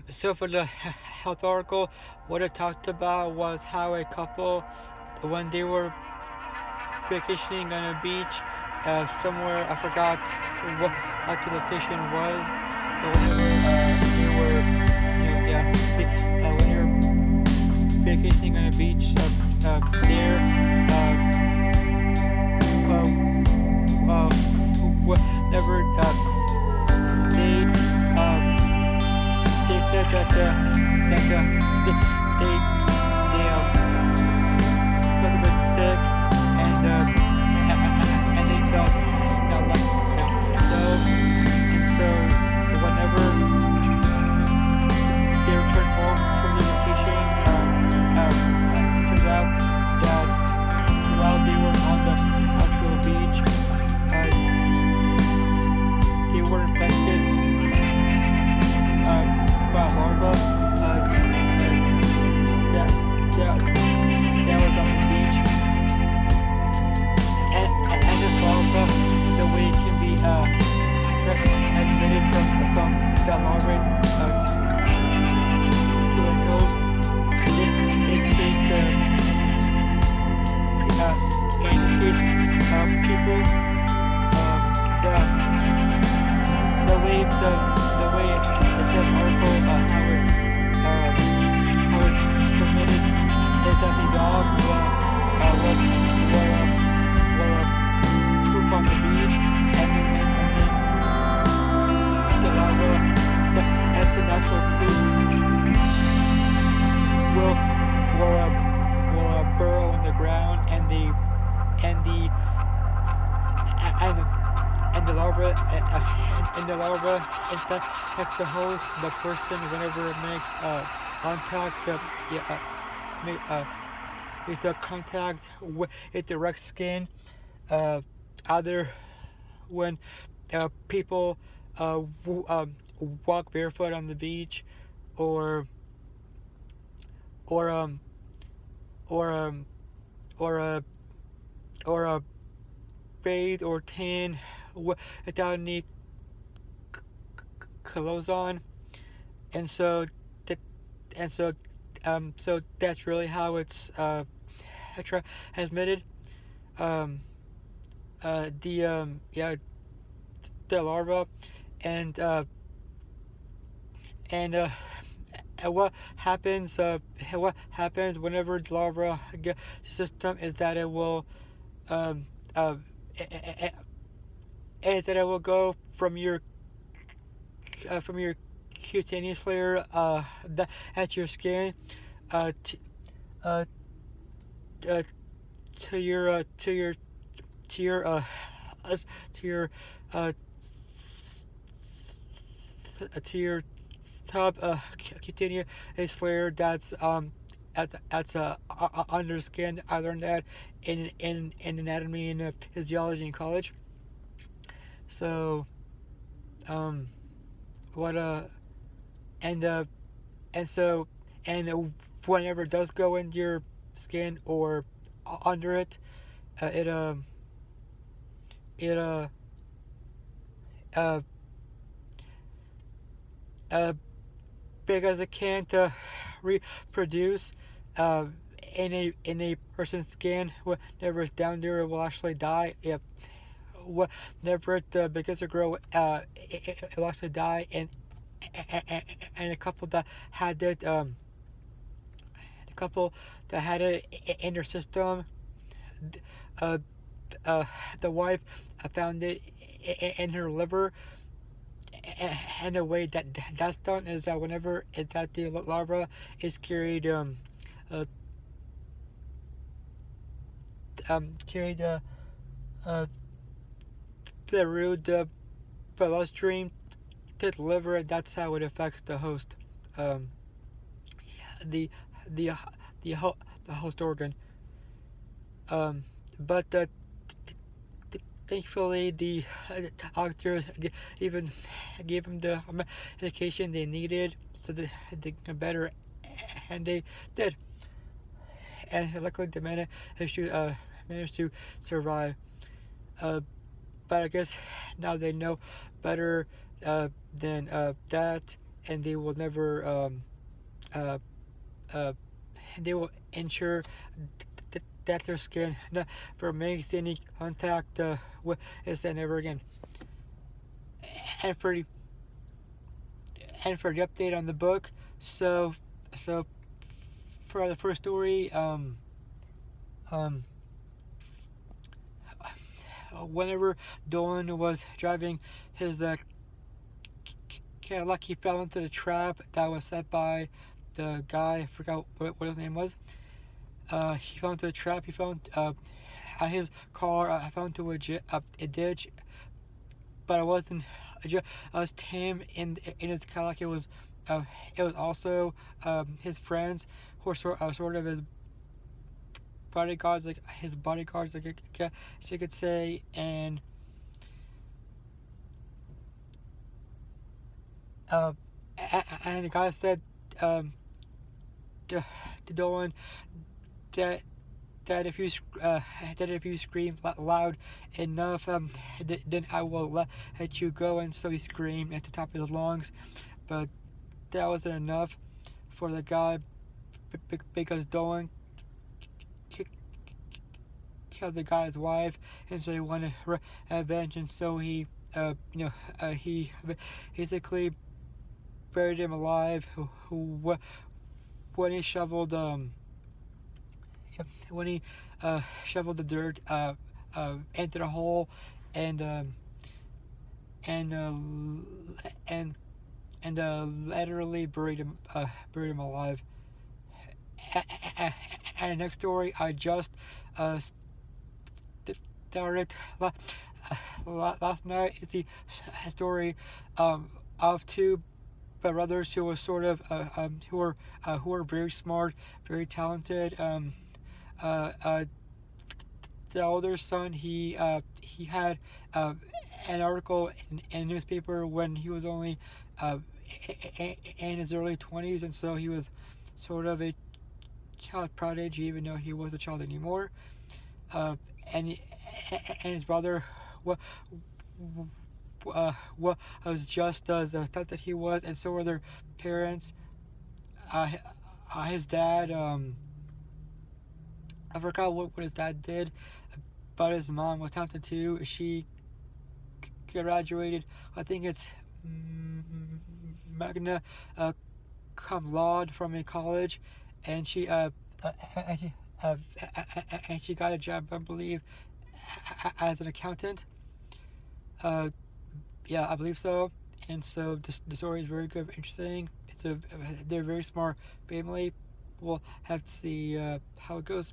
So for the health article, what it talked about was how a couple, when they were vacationing on a beach somewhere, I forgot what the location was, but whenever they were, yeah, when you're vacationing on a beach there, uh, whenever they they said that they felt a bit sick and they felt not like themselves, and so whenever they returned home from their vacation, it turns out that while they were on the actual beach, they were infected by a larva that was on the beach, and this larva, the way it can be transmitted from that larva to a host. In this case, people, the way it's the way it said article how it's transmitted is that the dog will poop on the beach, and then the larva that's the natural poop will burrow in the ground, and the and and the larva infects the host, the person, whenever it makes contact, yeah, makes a contact with direct skin, uh, either when people walk barefoot on the beach, or or um or or bathe or tan without any clothes on, and so that and so that's really how it's transmitted. Um, the yeah, the larva, and and what happens whenever the larva gets the system is that it will um, uh, and that it will go from your cutaneous layer at your skin t- uh, uh, to your to your to your uh, to your top cutaneous layer that's under skin. I learned that in anatomy and physiology in college. So what and and so and whenever it does go into your skin or under it, it it uh uh because it can't reproduce uh in a person's skin. Whenever it's down there, it will actually die. If whenever it begins to grow, it will actually die. And a couple that had it a couple that had it in their system, uh, uh, the wife found it in her liver, and the way that that's done is that whenever the larva is carried uh, carried uh, through the bloodstream to the liver, and that's how it affects the host, um, the the the the host organ. But thankfully, the doctors even gave them the medication they needed so that they can better, and they did. And luckily, they managed to survive. Uh, but I guess now they know better than that, and they will never uh, uh, they will ensure that their skin never makes any contact with it ever again. And for the update on the book, so for the first story, um, whenever Dolan was driving his Cadillac, he fell into the trap that was set by the guy. I forgot what his name was. He fell into the trap. He fell his car fell into a ditch, but it wasn't just him in his Cadillac. It was also his friends who were sort of his bodyguards, like so you could say, uh, and the guy said to Dolan that that if you scream loud enough, then I will let you go. And so he screamed at the top of his lungs, but that wasn't enough for the guy because Dolan killed the guy's wife, and so he wanted revenge, and so he basically buried him alive. When he shoveled when he shoveled the dirt into the hole, and and literally buried him alive. And the next story I just started last night is the story of two brothers who were sort of who were very smart, very talented. The older son, he had an article in a newspaper when he was only in his early 20s, and so he was sort of a child prodigy, even though he wasn't a child anymore. Uh, and his brother was just as tough that he was, and so were their parents. His dad, I forgot what his dad did, but his mom was talented too. She graduated, I think it's magna cum laude from a college, and she and she got a job, I believe, as an accountant. Yeah, I believe so. And so the story is very good, interesting. They're a very smart family. We'll have to see how it goes.